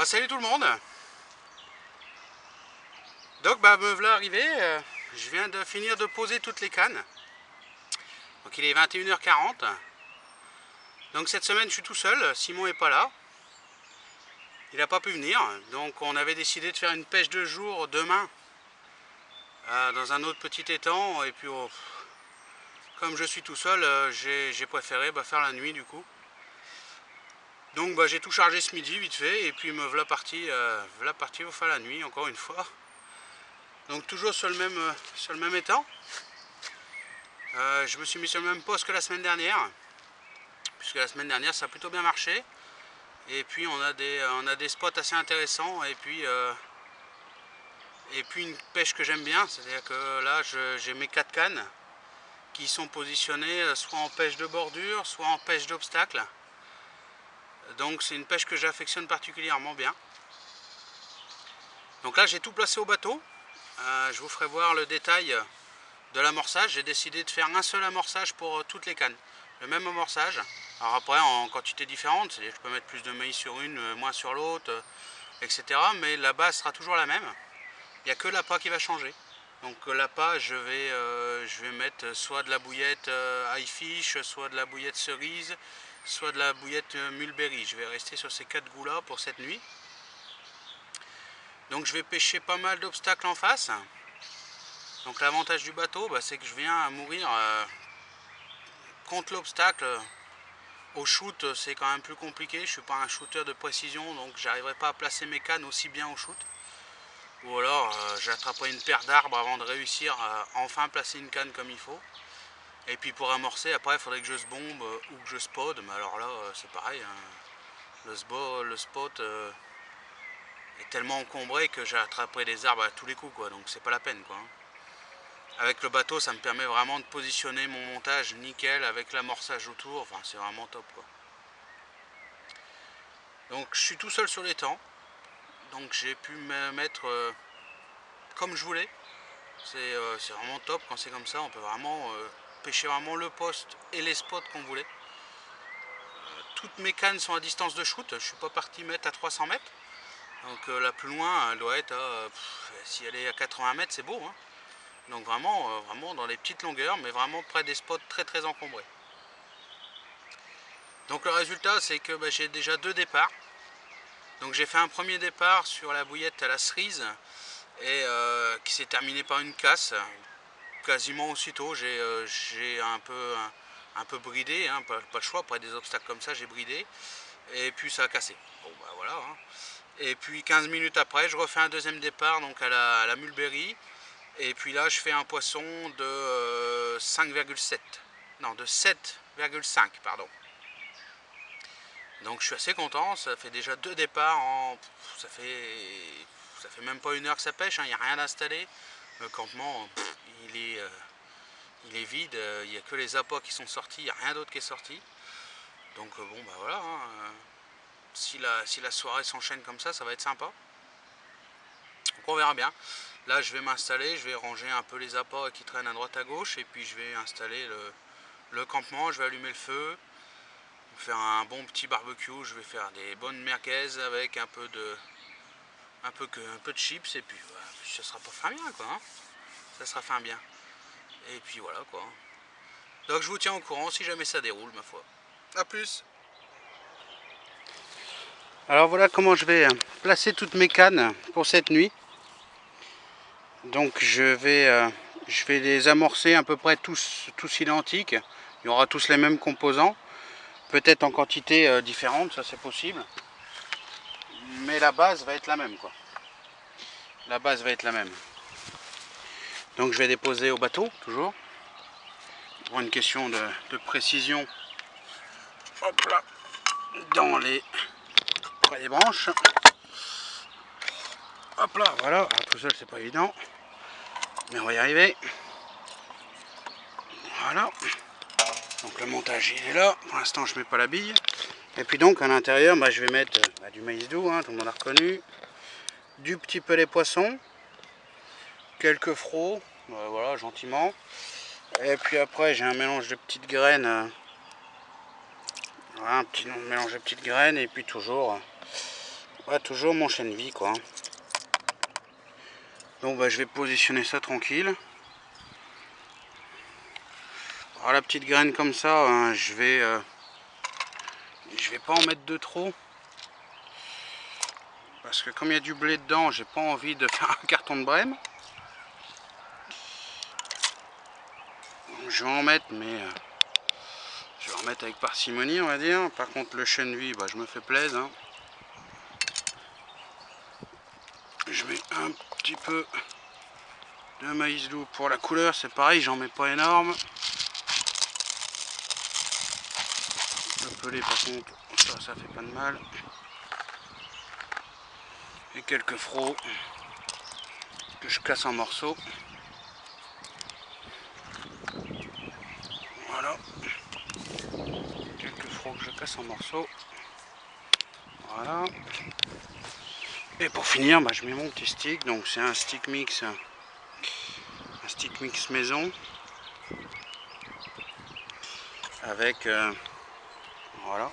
Oh, salut tout le monde. Donc me voilà arrivé, je viens de finir de poser toutes les cannes. Donc il est 21h40. Donc cette semaine je suis tout seul, Simon est pas là. Il n'a pas pu venir. Donc on avait décidé de faire une pêche de jour demain dans un autre petit étang. Et puis comme je suis tout seul, j'ai préféré faire la nuit du coup. Donc j'ai tout chargé ce midi vite fait et puis me voilà parti pour faire la nuit encore une fois. Donc toujours sur le même étang. Je me suis mis sur le même poste que la semaine dernière, puisque la semaine dernière ça a plutôt bien marché. Et puis on a des spots assez intéressants et puis une pêche que j'aime bien, c'est-à-dire que là j'ai mes 4 cannes qui sont positionnées soit en pêche de bordure, soit en pêche d'obstacle. Donc c'est une pêche que j'affectionne particulièrement bien. Donc là j'ai tout placé au bateau. Je vous ferai voir le détail de l'amorçage. J'ai décidé de faire un seul amorçage pour toutes les cannes. Le même amorçage. Alors après en quantité différente, c'est-à-dire que je peux mettre plus de maïs sur une, moins sur l'autre, etc. Mais la base sera toujours la même. Il n'y a que l'appât qui va changer. Donc l'appât, je vais mettre soit de la bouillette highfish, soit de la bouillette cerise, soit de la bouillette mulberry. Je vais rester sur ces 4 goûts là pour cette nuit. Donc je vais pêcher pas mal d'obstacles en face. Donc l'avantage du bateau, c'est que je viens à mourir contre l'obstacle. Au shoot, c'est quand même plus compliqué. Je ne suis pas un shooter de précision, donc j'arriverai pas à placer mes cannes aussi bien au shoot. Ou alors j'attraperai une paire d'arbres avant de réussir à enfin placer une canne comme il faut. Et puis pour amorcer, après il faudrait que je se bombe ou que je spot. Mais alors là, c'est pareil. Hein. Le spot est tellement encombré que j'attraperai des arbres à tous les coups, quoi. Donc c'est pas la peine, quoi. Avec le bateau, ça me permet vraiment de positionner mon montage nickel avec l'amorçage autour. Enfin, c'est vraiment top, quoi. Donc, je suis tout seul sur l'étang. Donc, j'ai pu me mettre comme je voulais. C'est vraiment top quand c'est comme ça. On peut vraiment pêcher vraiment le poste et les spots qu'on voulait. Toutes mes cannes sont à distance de shoot. Je suis pas parti mettre à 300 mètres. Donc, la plus loin, elle doit être à... si elle est à 80 mètres, c'est beau, hein. Donc vraiment dans les petites longueurs, mais vraiment près des spots très très encombrés. Donc le résultat, c'est que j'ai déjà 2 départs. Donc j'ai fait un premier départ sur la bouillette à la cerise et qui s'est terminé par une casse. Quasiment aussitôt, j'ai un peu bridé, hein, pas le choix, après des obstacles comme ça, j'ai bridé. Et puis ça a cassé. Bon voilà. Hein. Et puis 15 minutes après, je refais un deuxième départ donc à la mulberry. Et puis là, je fais un poisson de 5,7. Non, de 7,5, pardon. Donc je suis assez content, ça fait déjà 2 départs en... Ça fait même pas 1 heure que ça pêche, il n'y a rien d'installé. Le campement, il est vide, il n'y a que les appâts qui sont sortis, il n'y a rien d'autre qui est sorti. Donc voilà, hein, si la soirée s'enchaîne comme ça va être sympa. Donc on verra bien. Là je vais m'installer, je vais ranger un peu les appâts qui traînent à droite à gauche et puis je vais installer le campement, je vais allumer le feu, faire un bon petit barbecue, je vais faire des bonnes merguez avec un peu de chips et puis voilà, ça sera pas fin bien quoi, hein. Ça sera fin bien. Et puis voilà quoi. Donc je vous tiens au courant si jamais ça déroule ma foi. A plus. Alors voilà comment je vais placer toutes mes cannes pour cette nuit. Donc je vais les amorcer à peu près tous identiques. Il y aura tous les mêmes composants. Peut-être en quantité différente, ça c'est possible. Mais la base va être la même quoi. La base va être la même. Donc je vais déposer au bateau toujours. Pour une question de précision. Hop là. Dans les branches. Hop là, voilà. Alors, tout seul c'est pas évident. Mais on va y arriver. Voilà. Donc le montage il est là. Pour l'instant je mets pas la bille. Et puis donc à l'intérieur je vais mettre du maïs doux, hein, tout le monde a reconnu. Du petit pellet poisson. Quelques frots. Voilà, gentiment. Et puis après j'ai un mélange de petites graines. Voilà, un petit mélange de petites graines. Et puis toujours Ouais, toujours mon chêne vie quoi. Donc bah, je vais positionner ça tranquille. Alors la petite graine comme ça, hein, je vais pas en mettre de trop. Parce que comme il y a du blé dedans, j'ai pas envie de faire un carton de brème. Donc, je vais en mettre, mais je vais en mettre avec parcimonie, on va dire. Par contre, le chêne vie, bah, je me fais plaisir. Hein. Je mets un petit peu de maïs doux pour la couleur. C'est pareil, j'en mets pas énorme. Le pelé, par contre, ça fait pas de mal. Et quelques frots que je casse en morceaux. Voilà. Quelques frots que je casse en morceaux. Voilà. Et pour finir, bah, je mets mon petit stick. Donc c'est un stick mix maison. Avec voilà.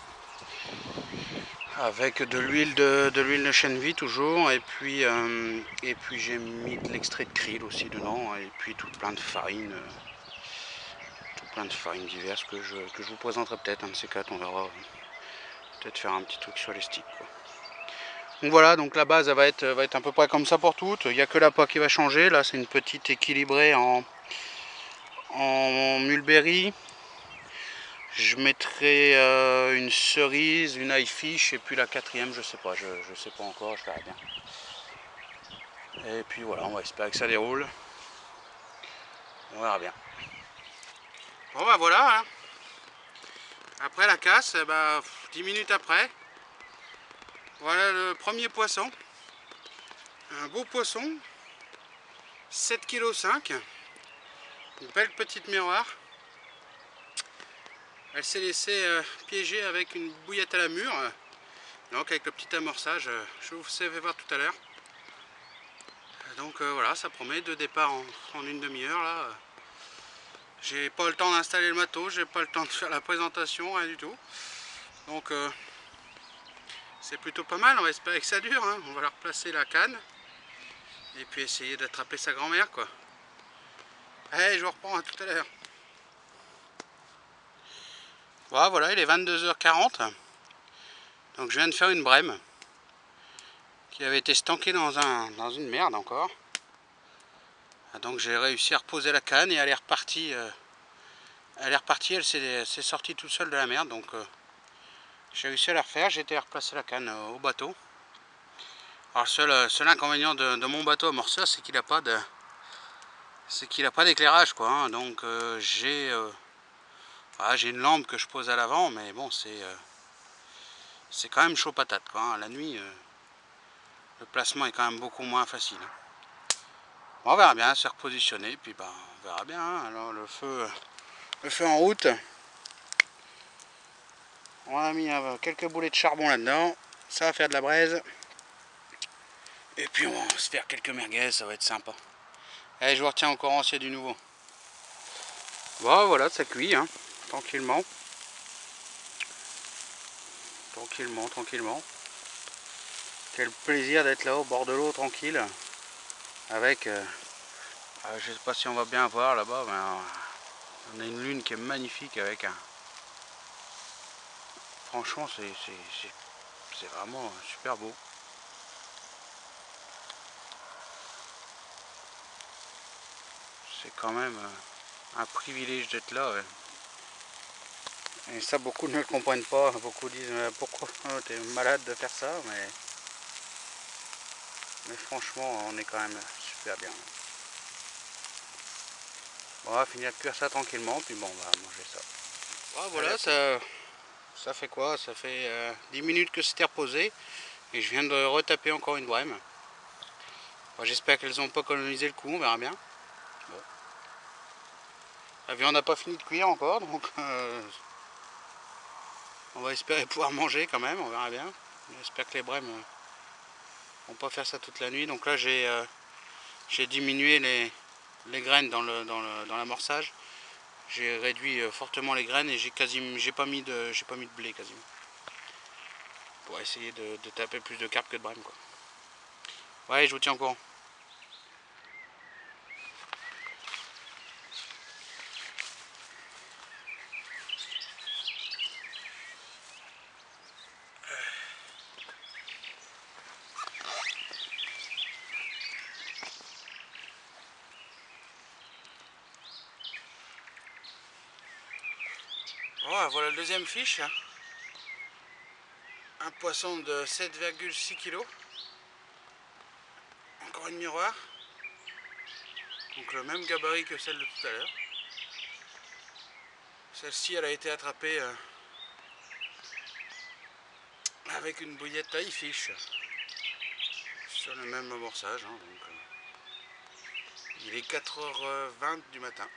Avec de l'huile de chêne vie toujours. Et puis j'ai mis de l'extrait de krill aussi dedans. Et puis tout plein de farines. Plein de farines diverses que je vous présenterai peut-être un de ces quatre, on verra. Peut-être faire un petit truc sur les sticks quoi. Donc voilà, donc la base elle va être à peu près comme ça pour toutes. Il n'y a que la poire qui va changer. Là c'est une petite équilibrée en mulberry. Je mettrai une cerise, une high fish et puis la quatrième je sais pas, je sais pas encore, je verrai bien. Et puis voilà, on va espérer que ça déroule. On verra bien. Bon bah voilà, hein. Après la casse, bah, 10 minutes après, voilà le premier poisson. Un beau poisson, 7,5 kg, une belle petite miroir. Elle s'est laissée piéger avec une bouillette à la mûre, donc avec le petit amorçage, je vous ai fait voir tout à l'heure. Donc voilà, ça promet de départ en une demi-heure là. J'ai pas le temps d'installer le matos, j'ai pas le temps de faire la présentation, rien du tout. Donc c'est plutôt pas mal, on va espérer que ça dure, hein. On va leur placer la canne. Et puis essayer d'attraper sa grand-mère quoi. Allez, je vous reprends à tout à l'heure. Voilà, il est 22h40. Donc je viens de faire une brème qui avait été stankée dans une merde encore. Donc j'ai réussi à reposer la canne et elle est repartie. Elle s'est sortie toute seule de la merde. Donc j'ai réussi à la refaire. J'ai été replacer la canne au bateau. Alors le seul inconvénient de mon bateau amorceur, c'est qu'il n'a pas d'éclairage quoi. Hein. Donc j'ai une lampe que je pose à l'avant, mais bon c'est quand même chaud patate quoi. Hein. La nuit, le placement est quand même beaucoup moins facile. Hein. Bon, on verra bien, se repositionner, puis bah, on verra bien. Hein. Alors le feu en route. On a mis quelques boulets de charbon là-dedans. Ça va faire de la braise. Et puis on va se faire quelques merguez, ça va être sympa. Allez, je vous retiens au courant s'il y a du nouveau. Bon, voilà, ça cuit, hein, tranquillement. Tranquillement. Quel plaisir d'être là au bord de l'eau, tranquille. Avec, je sais pas si on va bien voir là-bas, mais on a une lune qui est magnifique avec un... Franchement, c'est vraiment super beau. C'est quand même un privilège d'être là. Ouais. Et ça, beaucoup ne le comprennent pas. Beaucoup disent pourquoi tu es malade de faire ça, mais franchement, on est quand même super bien. Bon, on va finir de cuire ça tranquillement, puis bon, on va manger ça. Ouais, voilà, ça fait quoi? Ça fait 10 minutes que c'était reposé, et je viens de retaper encore une brème. Bon, j'espère qu'elles n'ont pas colonisé le coup, on verra bien. Bon. La viande n'a pas fini de cuire encore, donc on va espérer pouvoir manger quand même, on verra bien. J'espère que les brèmes vont pas faire ça toute la nuit. Donc là j'ai diminué les graines dans l'amorçage. J'ai réduit fortement les graines et j'ai pas mis de blé quasiment. pour essayer de taper plus de carpes que de brème, quoi. Ouais, je vous tiens au courant. Oh, voilà le deuxième fiche. Un poisson de 7,6 kg. Encore une miroir. Donc le même gabarit que celle de tout à l'heure. Celle-ci, elle a été attrapée avec une bouillette taille fiche. Sur le même amorçage. Hein, donc, il est 4h20 du matin.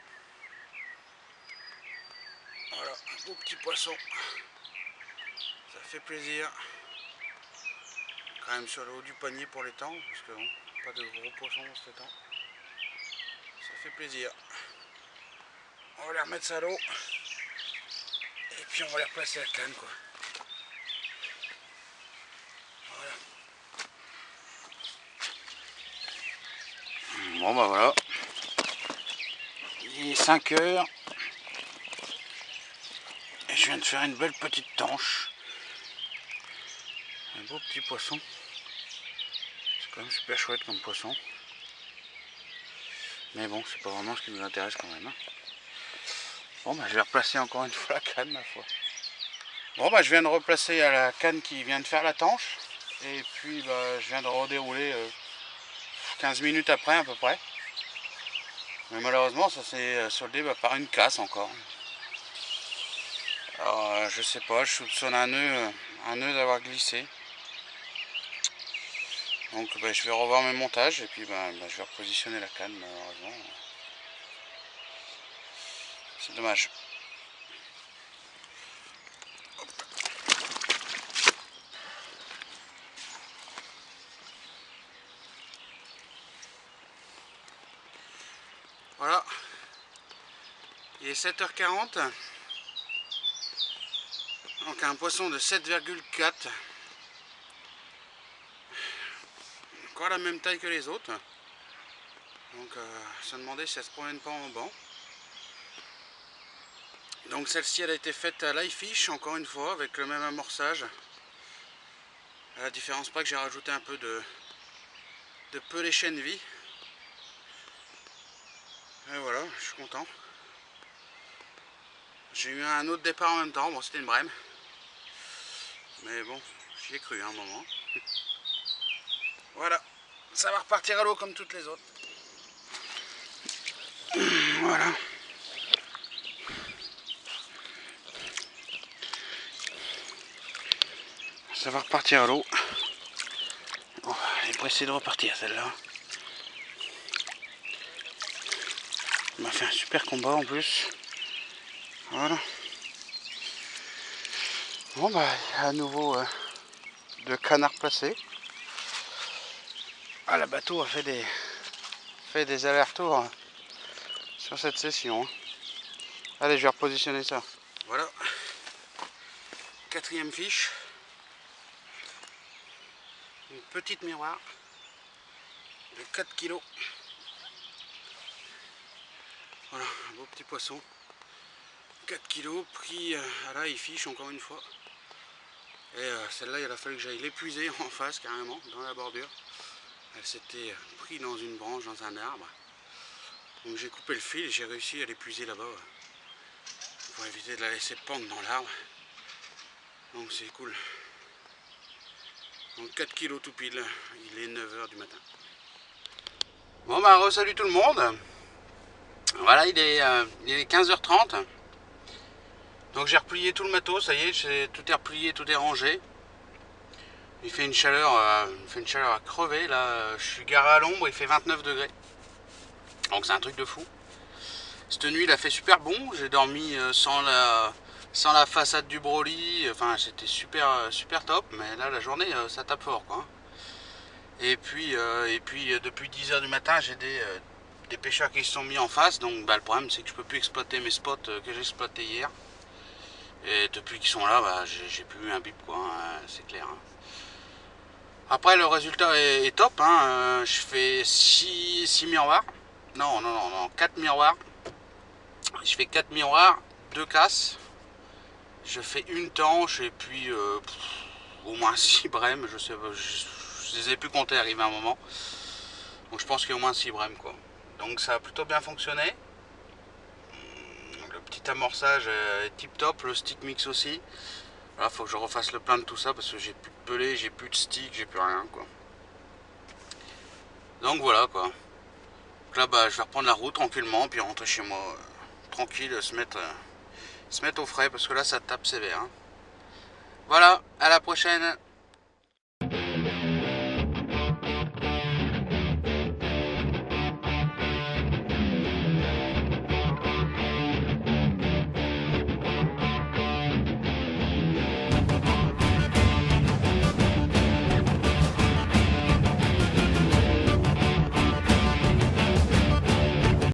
Voilà, un beau petit poisson. Ça fait plaisir. Quand même sur le haut du panier pour les temps, parce que bon, pas de gros poissons dans ce temps. Ça fait plaisir. On va les remettre ça à l'eau. Et puis on va les replacer à la canne, quoi. Voilà. Bon bah voilà. Il est 5 heures. Et je viens de faire une belle petite tanche. Un beau petit poisson. C'est quand même super chouette comme poisson. Mais bon, c'est pas vraiment ce qui nous intéresse quand même. Hein. Bon bah je vais replacer encore une fois la canne, ma foi. Bon bah je viens de replacer à la canne qui vient de faire la tanche. Et puis bah je viens de redérouler 15 minutes après à peu près. Mais malheureusement ça s'est soldé par une casse encore. Alors je sais pas, je soupçonne un nœud d'avoir glissé. Donc bah, je vais revoir mes montages et puis bah, je vais repositionner la canne malheureusement. C'est dommage. Hop. Voilà. Il est 7h40. Donc un poisson de 7,4. Encore la même taille que les autres. Donc se demander si elle se promène pas en banc. Donc celle-ci elle a été faite à l'iFish encore une fois avec le même amorçage. À la différence près que j'ai rajouté un peu de pelé chaîne vie. Et voilà, je suis content. J'ai eu un autre départ en même temps, bon c'était une brème. Mais bon, j'y ai cru un moment. Voilà, ça va repartir à l'eau comme toutes les autres. Voilà. Ça va repartir à l'eau. Oh, elle est pressée de repartir celle-là. On m'a fait un super combat en plus. Voilà. Bon bah il y a à nouveau de canards placés. Ah, le bateau a fait des allers-retours sur cette session. Hein. Allez, je vais repositionner ça. Voilà. Quatrième fiche. Une petite miroir de 4 kg. Voilà, un beau petit poisson. 4 kg pris à la fiche encore une fois. Et celle-là, il a fallu que j'aille l'épuiser en face carrément, dans la bordure. Elle s'était prise dans une branche, dans un arbre. Donc j'ai coupé le fil et j'ai réussi à l'épuiser là-bas. Pour éviter de la laisser pendre dans l'arbre. Donc c'est cool. Donc 4 kg tout pile, il est 9h du matin. Bon bah re-salut tout le monde. Voilà, il est 15h30. Donc j'ai replié tout le matos, ça y est, tout est replié, tout est rangé. Il fait une chaleur à crever, là je suis garé à l'ombre, il fait 29 degrés. Donc c'est un truc de fou. Cette nuit il a fait super bon, j'ai dormi sans la façade du Broly, enfin c'était super top, mais là la journée ça tape fort quoi. Et puis depuis 10h du matin j'ai des pêcheurs qui se sont mis en face, donc bah, le problème c'est que je peux plus exploiter mes spots que j'ai exploités hier. Et depuis qu'ils sont là, bah, j'ai plus eu un bip, quoi, hein, c'est clair. Hein. Après, le résultat est top. Hein, je fais 6 miroirs. Non, 4 miroirs. Je fais 4 miroirs, 2 casses. Je fais une tanche et puis au moins 6 brèmes. Je sais pas, je les ai plus comptés arrivé à un moment. Donc je pense qu'il y a au moins 6 brèmes, quoi. Donc ça a plutôt bien fonctionné. Le petit amorçage est tip top, le stick mix aussi. Là, faut que je refasse le plein de tout ça parce que j'ai plus de pelé, j'ai plus de stick, j'ai plus rien, quoi. Donc voilà, quoi. Donc là, bah, je vais reprendre la route tranquillement, puis rentrer chez moi tranquille, se mettre au frais parce que là, ça tape sévère. Hein. Voilà, à la prochaine.